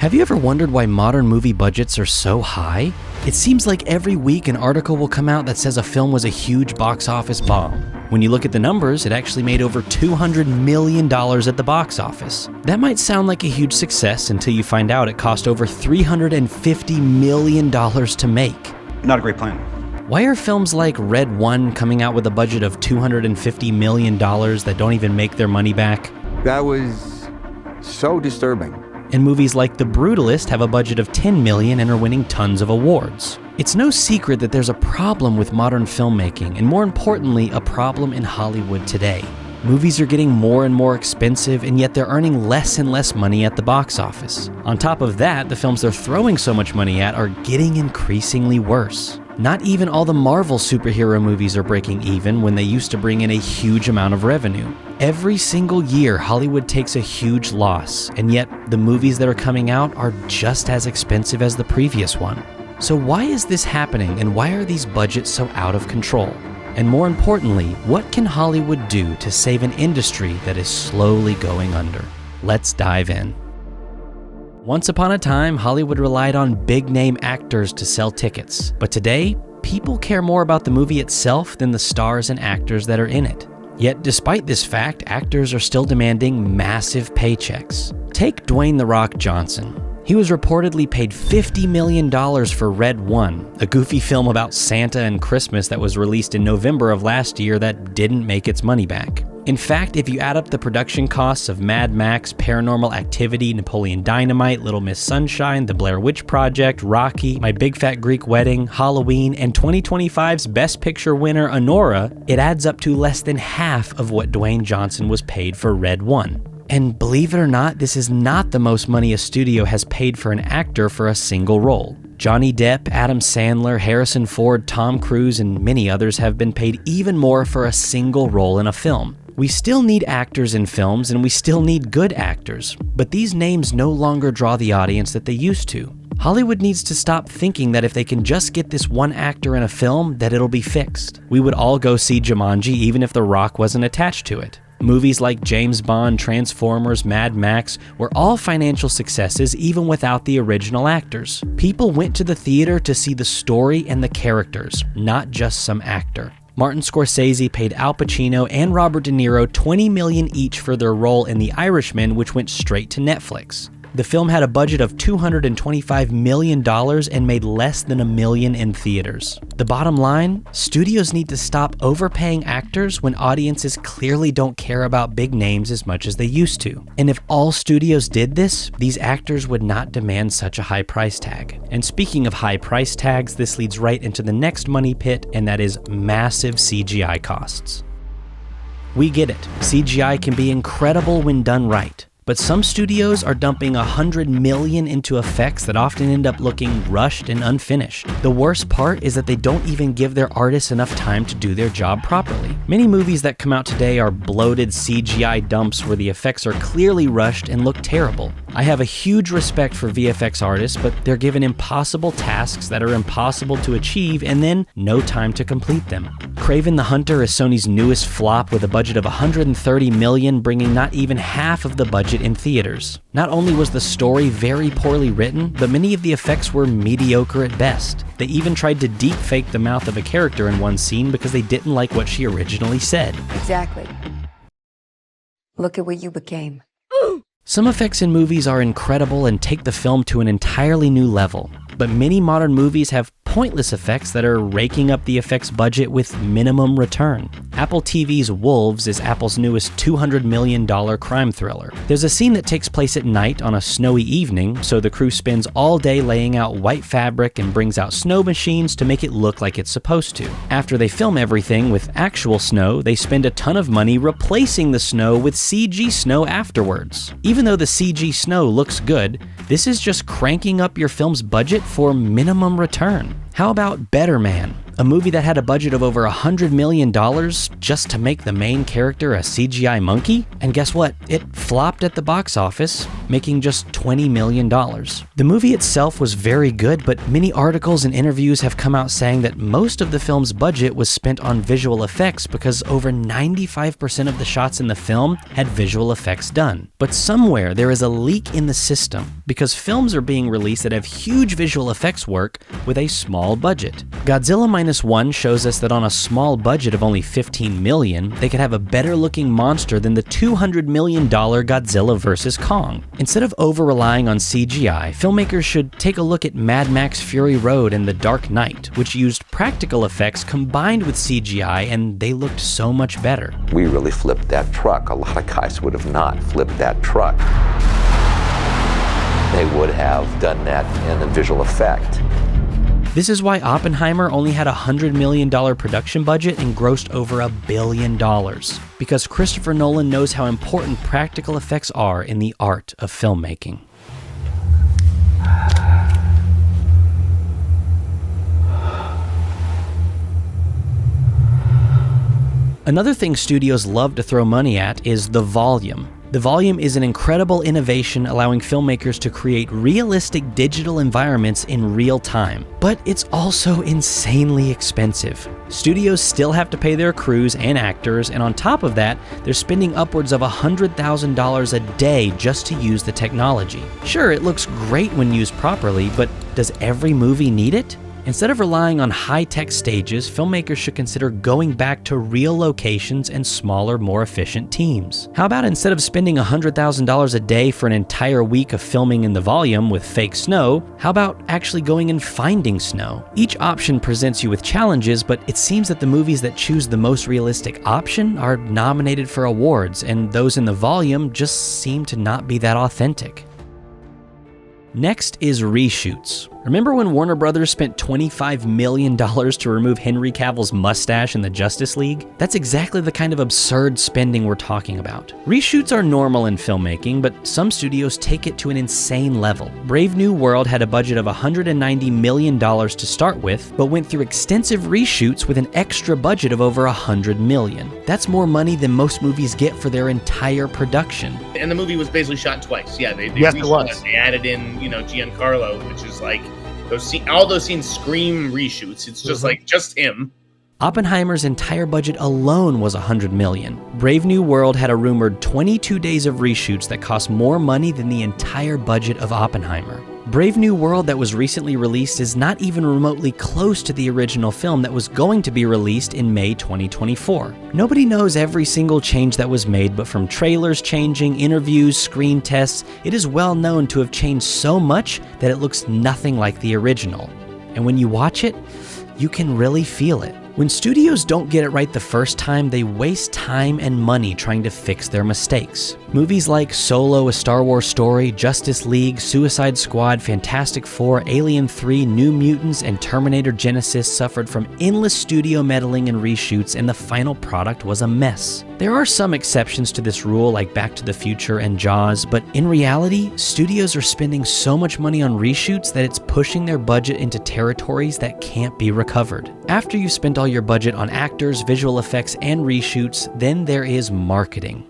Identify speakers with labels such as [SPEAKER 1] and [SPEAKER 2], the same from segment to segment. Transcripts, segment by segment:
[SPEAKER 1] Have you ever wondered why modern movie budgets are so high? It seems like every week an article will come out that says a film was a huge box office bomb. When you look at the numbers, it actually made over $200 million at the box office. That might sound like a huge success until you find out it cost over $350 million to make.
[SPEAKER 2] Not a great plan.
[SPEAKER 1] Why are films like Red 1 coming out with a budget of $250 million that don't even make their money back?
[SPEAKER 3] That was so disturbing.
[SPEAKER 1] And movies like The Brutalist have a budget of $10 million and are winning tons of awards. It's no secret that there's a problem with modern filmmaking, and more importantly, a problem in Hollywood today. Movies are getting more and more expensive, and yet they're earning less and less money at the box office. On top of that, the films they're throwing so much money at are getting increasingly worse. Not even all the Marvel superhero movies are breaking even when they used to bring in a huge amount of revenue. Every single year, Hollywood takes a huge loss, and yet the movies that are coming out are just as expensive as the previous one. So why is this happening, and why are these budgets so out of control? And more importantly, what can Hollywood do to save an industry that is slowly going under? Let's dive in. Once upon a time, Hollywood relied on big-name actors to sell tickets. But today, people care more about the movie itself than the stars and actors that are in it. Yet, despite this fact, actors are still demanding massive paychecks. Take Dwayne "The Rock" Johnson. He was reportedly paid $50 million for Red 1, a goofy film about Santa and Christmas that was released in November of last year that didn't make its money back. In fact, if you add up the production costs of Mad Max, Paranormal Activity, Napoleon Dynamite, Little Miss Sunshine, The Blair Witch Project, Rocky, My Big Fat Greek Wedding, Halloween, and 2025's Best Picture winner Anora, it adds up to less than half of what Dwayne Johnson was paid for Red 1. And believe it or not, this is not the most money a studio has paid for an actor for a single role. Johnny Depp, Adam Sandler, Harrison Ford, Tom Cruise, and many others have been paid even more for a single role in a film. We still need actors in films, and we still need good actors, but these names no longer draw the audience that they used to. Hollywood needs to stop thinking that if they can just get this one actor in a film, that it'll be fixed. We would all go see Jumanji even if The Rock wasn't attached to it. Movies like James Bond, Transformers, Mad Max were all financial successes even without the original actors. People went to the theater to see the story and the characters, not just some actor. Martin Scorsese paid Al Pacino and Robert De Niro $20 million each for their role in The Irishman, which went straight to Netflix. The film had a budget of $225 million and made less than $1 million in theaters. The bottom line, studios need to stop overpaying actors when audiences clearly don't care about big names as much as they used to. And if all studios did this, these actors would not demand such a high price tag. And speaking of high price tags, this leads right into the next money pit, and that is massive CGI costs. We get it, CGI can be incredible when done right. But some studios are dumping $100 million into effects that often end up looking rushed and unfinished. The worst part is that they don't even give their artists enough time to do their job properly. Many movies that come out today are bloated CGI dumps where the effects are clearly rushed and look terrible. I have a huge respect for VFX artists, but they're given impossible tasks that are impossible to achieve and then no time to complete them. Kraven the Hunter is Sony's newest flop with a budget of $130 million, bringing not even half of the budget in theaters. Not only was the story very poorly written, but many of the effects were mediocre at best. They even tried to deep fake the mouth of a character in one scene because they didn't like what she originally said.
[SPEAKER 4] Exactly. Look at what you became.
[SPEAKER 1] Some effects in movies are incredible and take the film to an entirely new level, but many modern movies have pointless effects that are raking up the effects budget with minimum return. Apple TV's Wolves is Apple's newest $200 million crime thriller. There's a scene that takes place at night on a snowy evening, so the crew spends all day laying out white fabric and brings out snow machines to make it look like it's supposed to. After they film everything with actual snow, they spend a ton of money replacing the snow with CG snow afterwards. Even though the CG snow looks good, this is just cranking up your film's budget for minimum return. How about Better Man? A movie that had a budget of over $100 million just to make the main character a CGI monkey? And guess what? It flopped at the box office, making just $20 million. The movie itself was very good, but many articles and interviews have come out saying that most of the film's budget was spent on visual effects because over 95% of the shots in the film had visual effects done. But somewhere there is a leak in the system because films are being released that have huge visual effects work with a small budget. Godzilla Minus One shows us that on a small budget of only $15 million, they could have a better looking monster than the $200 million Godzilla vs. Kong. Instead of over-relying on CGI, filmmakers should take a look at Mad Max Fury Road and The Dark Knight, which used practical effects combined with CGI, and they looked so much better.
[SPEAKER 2] We really flipped that truck. A lot of guys would have not flipped that truck. They would have done that in a visual effect.
[SPEAKER 1] This is why Oppenheimer only had a $100 million production budget and grossed over $1 billion. Because Christopher Nolan knows how important practical effects are in the art of filmmaking. Another thing studios love to throw money at is the volume. The volume is an incredible innovation allowing filmmakers to create realistic digital environments in real time. But it's also insanely expensive. Studios still have to pay their crews and actors, and on top of that, they're spending upwards of $100,000 a day just to use the technology. Sure, it looks great when used properly, but does every movie need it? Instead of relying on high-tech stages, filmmakers should consider going back to real locations and smaller, more efficient teams. How about instead of spending $100,000 a day for an entire week of filming in the volume with fake snow, how about actually going and finding snow? Each option presents you with challenges, but it seems that the movies that choose the most realistic option are nominated for awards, and those in the volume just seem to not be that authentic. Next is reshoots. Remember when Warner Brothers spent $25 million to remove Henry Cavill's mustache in the Justice League? That's exactly the kind of absurd spending we're talking about. Reshoots are normal in filmmaking, but some studios take it to an insane level. Brave New World had a budget of $190 million to start with, but went through extensive reshoots with an extra budget of over $100 million. That's more money than most movies get for their entire production.
[SPEAKER 5] And the movie was basically shot twice. Yeah, they
[SPEAKER 6] yes,
[SPEAKER 5] reshot
[SPEAKER 6] it was.
[SPEAKER 5] They added in, Giancarlo, which is like, all those scenes scream reshoots. It's just like just him.
[SPEAKER 1] Oppenheimer's entire budget alone was $100 million. Brave New World had a rumored 22 days of reshoots that cost more money than the entire budget of Oppenheimer. Brave New World that was recently released is not even remotely close to the original film that was going to be released in May 2024. Nobody knows every single change that was made, but from trailers changing, interviews, screen tests, it is well known to have changed so much that it looks nothing like the original. And when you watch it, you can really feel it. When studios don't get it right the first time, they waste time and money trying to fix their mistakes. Movies like Solo: A Star Wars Story, Justice League, Suicide Squad, Fantastic Four, Alien 3, New Mutants, and Terminator Genesis suffered from endless studio meddling and reshoots, and the final product was a mess. There are some exceptions to this rule like Back to the Future and Jaws, but in reality, studios are spending so much money on reshoots that it's pushing their budget into territories that can't be recovered. After you've spent all your budget on actors, visual effects, and reshoots, then there is marketing.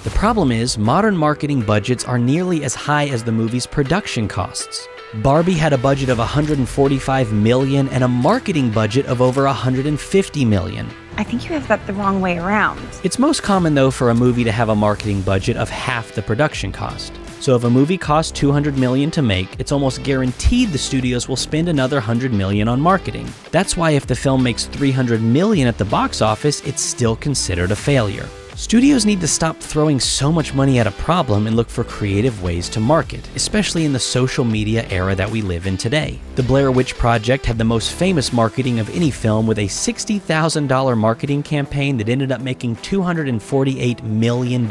[SPEAKER 1] The problem is, modern marketing budgets are nearly as high as the movie's production costs. Barbie had a budget of $145 million and a marketing budget of over $150 million.
[SPEAKER 7] I think you have that the wrong way around.
[SPEAKER 1] It's most common, though, for a movie to have a marketing budget of half the production cost. So if a movie costs $200 million to make, it's almost guaranteed the studios will spend another $100 million on marketing. That's why if the film makes $300 million at the box office, it's still considered a failure. Studios need to stop throwing so much money at a problem and look for creative ways to market, especially in the social media era that we live in today. The Blair Witch Project had the most famous marketing of any film with a $60,000 marketing campaign that ended up making $248 million.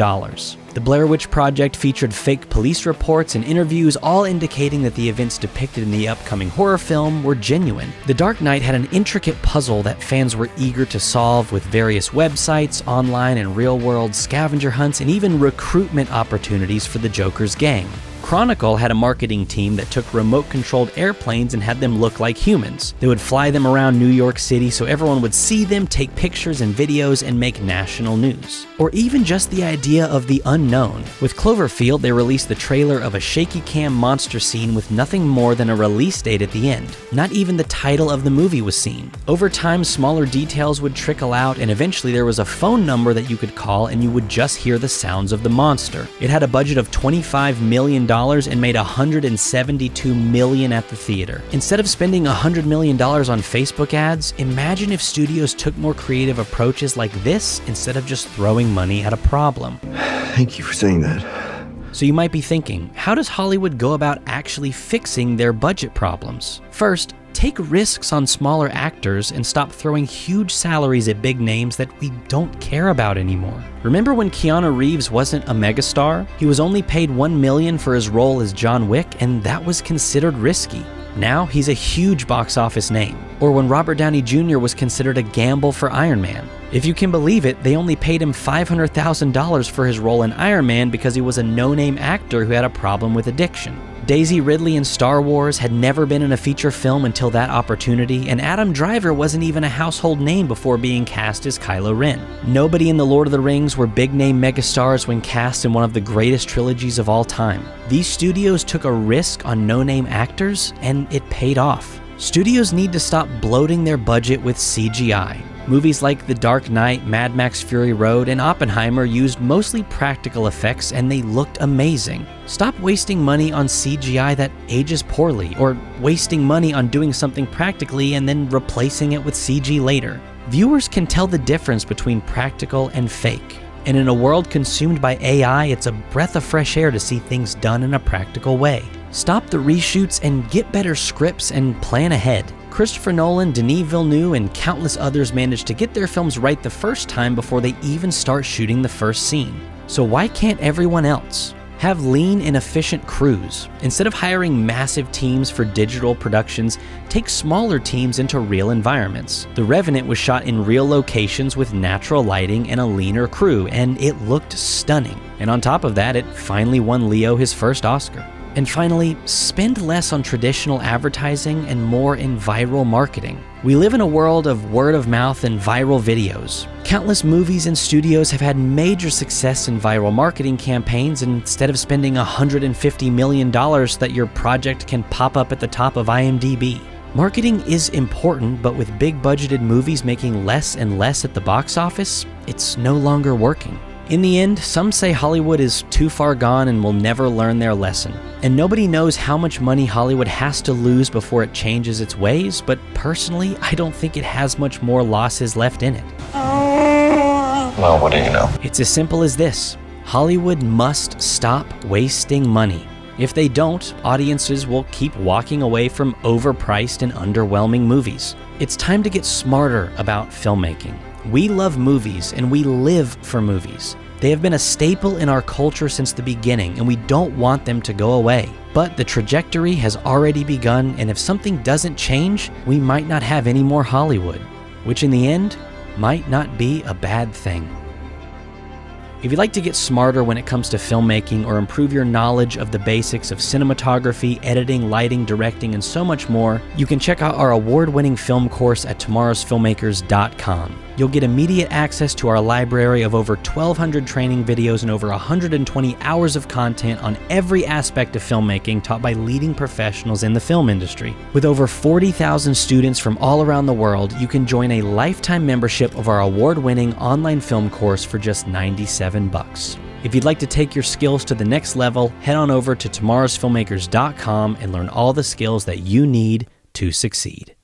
[SPEAKER 1] The Blair Witch Project featured fake police reports and interviews, all indicating that the events depicted in the upcoming horror film were genuine. The Dark Knight had an intricate puzzle that fans were eager to solve with various websites, online and real-world scavenger hunts, and even recruitment opportunities for the Joker's gang. Chronicle had a marketing team that took remote-controlled airplanes and had them look like humans. They would fly them around New York City so everyone would see them, take pictures and videos, and make national news. Or even just the idea of the unknown. With Cloverfield, they released the trailer of a shaky cam monster scene with nothing more than a release date at the end. Not even the title of the movie was seen. Over time, smaller details would trickle out, and eventually there was a phone number that you could call and you would just hear the sounds of the monster. It had a budget of $25 million and made $172 million at the theater. Instead of spending $100 million on Facebook ads, imagine if studios took more creative approaches like this instead of just throwing money at a problem.
[SPEAKER 6] Thank you for saying that.
[SPEAKER 1] So you might be thinking, how does Hollywood go about actually fixing their budget problems? First, take risks on smaller actors and stop throwing huge salaries at big names that we don't care about anymore. Remember when Keanu Reeves wasn't a megastar? He was only paid $1 million for his role as John Wick, and that was considered risky. Now he's a huge box office name. Or when Robert Downey Jr. was considered a gamble for Iron Man. If you can believe it, they only paid him $500,000 for his role in Iron Man because he was a no-name actor who had a problem with addiction. Daisy Ridley in Star Wars had never been in a feature film until that opportunity, and Adam Driver wasn't even a household name before being cast as Kylo Ren. Nobody in The Lord of the Rings were big-name megastars when cast in one of the greatest trilogies of all time. These studios took a risk on no-name actors, and it paid off. Studios need to stop bloating their budget with CGI. Movies like The Dark Knight, Mad Max Fury Road, and Oppenheimer used mostly practical effects and they looked amazing. Stop wasting money on CGI that ages poorly, or wasting money on doing something practically and then replacing it with CG later. Viewers can tell the difference between practical and fake. And in a world consumed by AI, it's a breath of fresh air to see things done in a practical way. Stop the reshoots and get better scripts and plan ahead. Christopher Nolan, Denis Villeneuve, and countless others managed to get their films right the first time before they even start shooting the first scene. So why can't everyone else? Have lean and efficient crews. Instead of hiring massive teams for digital productions, take smaller teams into real environments. The Revenant was shot in real locations with natural lighting and a leaner crew, and it looked stunning. And on top of that, it finally won Leo his first Oscar. And finally, spend less on traditional advertising and more in viral marketing. We live in a world of word of mouth and viral videos. Countless movies and studios have had major success in viral marketing campaigns, and instead of spending $150 million so that your project can pop up at the top of IMDb. Marketing is important, but with big budgeted movies making less and less at the box office, it's no longer working. In the end, some say Hollywood is too far gone and will never learn their lesson. And nobody knows how much money Hollywood has to lose before it changes its ways, but personally, I don't think it has much more losses left in it.
[SPEAKER 6] Well, what do you know?
[SPEAKER 1] It's as simple as this. Hollywood must stop wasting money. If they don't, audiences will keep walking away from overpriced and underwhelming movies. It's time to get smarter about filmmaking. We love movies and we live for movies. They have been a staple in our culture since the beginning, and we don't want them to go away. But the trajectory has already begun, and if something doesn't change, we might not have any more Hollywood, which in the end might not be a bad thing. If you'd like to get smarter when it comes to filmmaking or improve your knowledge of the basics of cinematography, editing, lighting, directing, and so much more, you can check out our award-winning film course at tomorrowsfilmmakers.com. You'll get immediate access to our library of over 1,200 training videos and over 120 hours of content on every aspect of filmmaking taught by leading professionals in the film industry. With over 40,000 students from all around the world, you can join a lifetime membership of our award-winning online film course for just $97. If you'd like to take your skills to the next level, head on over to tomorrowsfilmmakers.com and learn all the skills that you need to succeed.